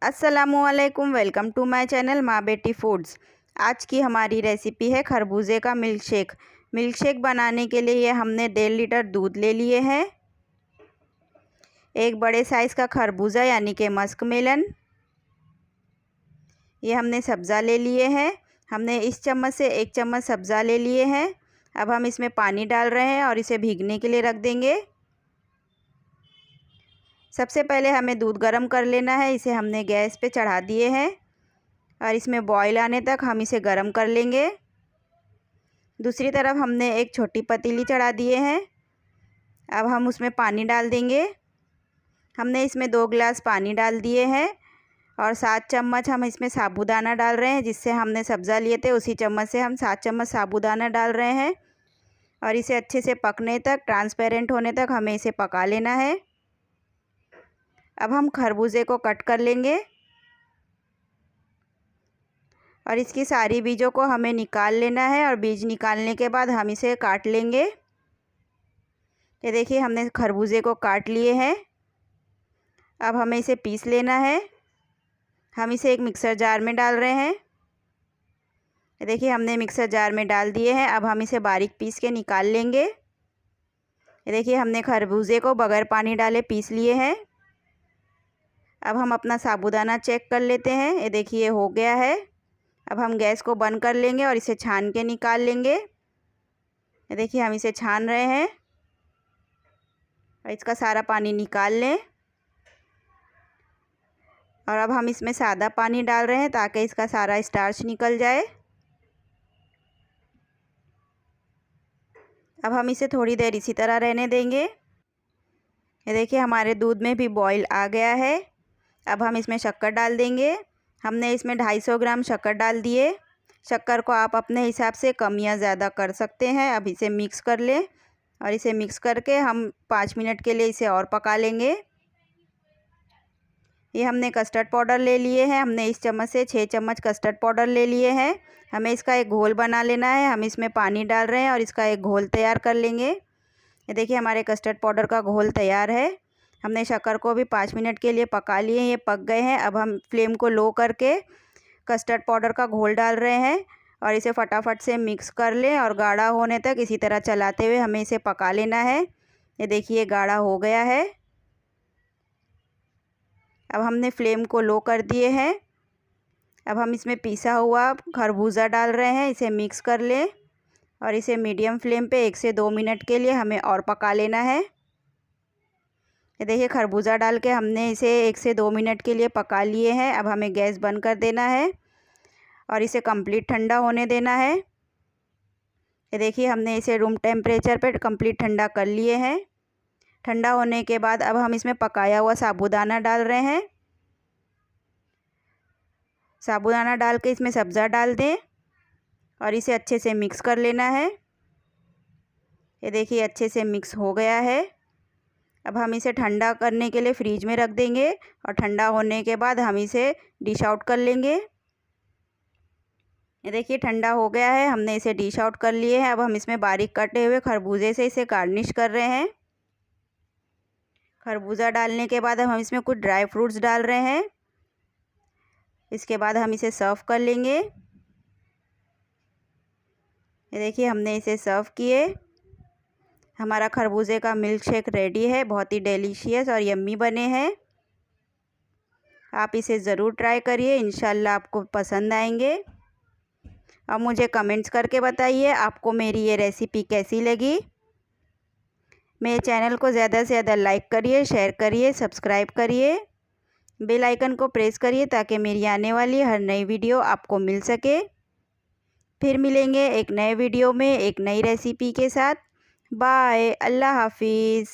अस्सलामुअलैकुम, welcome to my channel माँ बेटी फूड्स। आज की हमारी रेसिपी है खरबूजे का मिल्क शेक। मिल्क शेक बनाने के लिए ये हमने 1.5 लीटर दूध ले लिए हैं। एक बड़े साइज़ का खरबूजा यानी कि मस्क मेलन, ये हमने सब्ज़ा ले लिए हैं। हमने इस चम्मच से 1 चम्मच सब्ज़ा ले लिए हैं। अब हम इसमें पानी डाल रहे हैं और इसे भीगने के लिए रख देंगे। सबसे पहले हमें दूध गर्म कर लेना है। इसे हमने गैस पे चढ़ा दिए हैं और इसमें बॉईल आने तक हम इसे गर्म कर लेंगे। दूसरी तरफ हमने एक छोटी पतीली चढ़ा दिए हैं। अब हम उसमें पानी डाल देंगे। हमने इसमें 2 गिलास पानी डाल दिए हैं और 7 चम्मच हम इसमें साबूदाना डाल रहे हैं। जिससे हमने सब्ज़ा लिए थे उसी चम्मच से हम 7 चम्मच साबूदाना डाल रहे हैं और इसे अच्छे से पकने तक, ट्रांसपेरेंट होने तक हमें इसे पका लेना है। अब हम खरबूजे को कट कर लेंगे और इसकी सारी बीजों को हमें निकाल लेना है और बीज निकालने के बाद हम इसे काट लेंगे। ये देखिए हमने खरबूजे को काट लिए हैं। अब हमें इसे पीस लेना है। हम इसे एक मिक्सर जार में डाल रहे हैं। ये देखिए हमने मिक्सर जार में डाल दिए हैं। अब हम इसे बारीक पीस के निकाल लेंगे। ये देखिए हमने खरबूजे को बगैर पानी डाले पीस लिए हैं। अब हम अपना साबूदाना चेक कर लेते हैं। ये देखिए हो गया है। अब हम गैस को बंद कर लेंगे और इसे छान के निकाल लेंगे। ये देखिए हम इसे छान रहे हैं और इसका सारा पानी निकाल लें। और अब हम इसमें सादा पानी डाल रहे हैं ताकि इसका सारा स्टार्च निकल जाए। अब हम इसे थोड़ी देर इसी तरह रहने देंगे। ये देखिए हमारे दूध में भी बॉईल आ गया है। अब हम इसमें शक्कर डाल देंगे। हमने इसमें 250 ग्राम शक्कर डाल दिए। शक्कर को आप अपने हिसाब से कम या ज़्यादा कर सकते हैं। अब इसे मिक्स कर लें और इसे मिक्स करके हम 5 मिनट के लिए इसे और पका लेंगे। ये हमने कस्टर्ड पाउडर ले लिए हैं। हमने इस चम्मच से 6 चम्मच कस्टर्ड पाउडर ले लिए हैं। हमें इसका एक घोल बना लेना है। हम इसमें पानी डाल रहे हैं और इसका एक घोल तैयार कर लेंगे। ये देखिए हमारे कस्टर्ड पाउडर का घोल तैयार है। हमने शक्कर को भी 5 मिनट के लिए पका लिए, ये पक गए हैं। अब हम फ्लेम को लो करके कस्टर्ड पाउडर का घोल डाल रहे हैं और इसे फटाफट से मिक्स कर लें और गाढ़ा होने तक इसी तरह चलाते हुए हमें इसे पका लेना है। ये देखिए गाढ़ा हो गया है। अब हमने फ्लेम को लो कर दिए हैं। अब हम इसमें पिसा हुआ खरबूजा डाल रहे हैं। इसे मिक्स कर लें और इसे मीडियम फ्लेम पे 1 से 2 मिनट के लिए हमें और पका लेना है। ये देखिए खरबूजा डाल के हमने इसे 1 से 2 मिनट के लिए पका लिए हैं। अब हमें गैस बंद कर देना है और इसे कंप्लीट ठंडा होने देना है। ये देखिए हमने इसे रूम टेम्परेचर पे कंप्लीट ठंडा कर लिए हैं। ठंडा होने के बाद अब हम इसमें पकाया हुआ साबूदाना डाल रहे हैं। साबूदाना डाल के इसमें सब्ज़ा डाल दें और इसे अच्छे से मिक्स कर लेना है। ये देखिए अच्छे से मिक्स हो गया है। अब हम इसे ठंडा करने के लिए फ्रीज में रख देंगे और ठंडा होने के बाद हम इसे डिश आउट कर लेंगे। ये देखिए ठंडा हो गया है। हमने इसे डिश आउट कर लिए हैं। अब हम इसमें बारीक कटे हुए खरबूजे से इसे गार्निश कर रहे हैं। खरबूजा डालने के बाद हम इसमें कुछ ड्राई फ्रूट्स डाल रहे हैं। इसके बाद हम इसे सर्व कर लेंगे। ये देखिए हमने इसे सर्व किए। हमारा खरबूजे का मिल्क शेक रेडी है। बहुत ही डिलीशियस और यम्मी बने हैं। आप इसे ज़रूर ट्राई करिए, इंशाल्लाह आपको पसंद आएंगे। और मुझे कमेंट्स करके बताइए आपको मेरी ये रेसिपी कैसी लगी। मेरे चैनल को ज़्यादा से ज़्यादा लाइक करिए, शेयर करिए, सब्सक्राइब करिए, बेल आइकन को प्रेस करिए ताकि मेरी आने वाली हर नई वीडियो आपको मिल सके। फिर मिलेंगे एक नए वीडियो में एक नई रेसिपी के साथ। बाय, अल्लाह हाफिज़।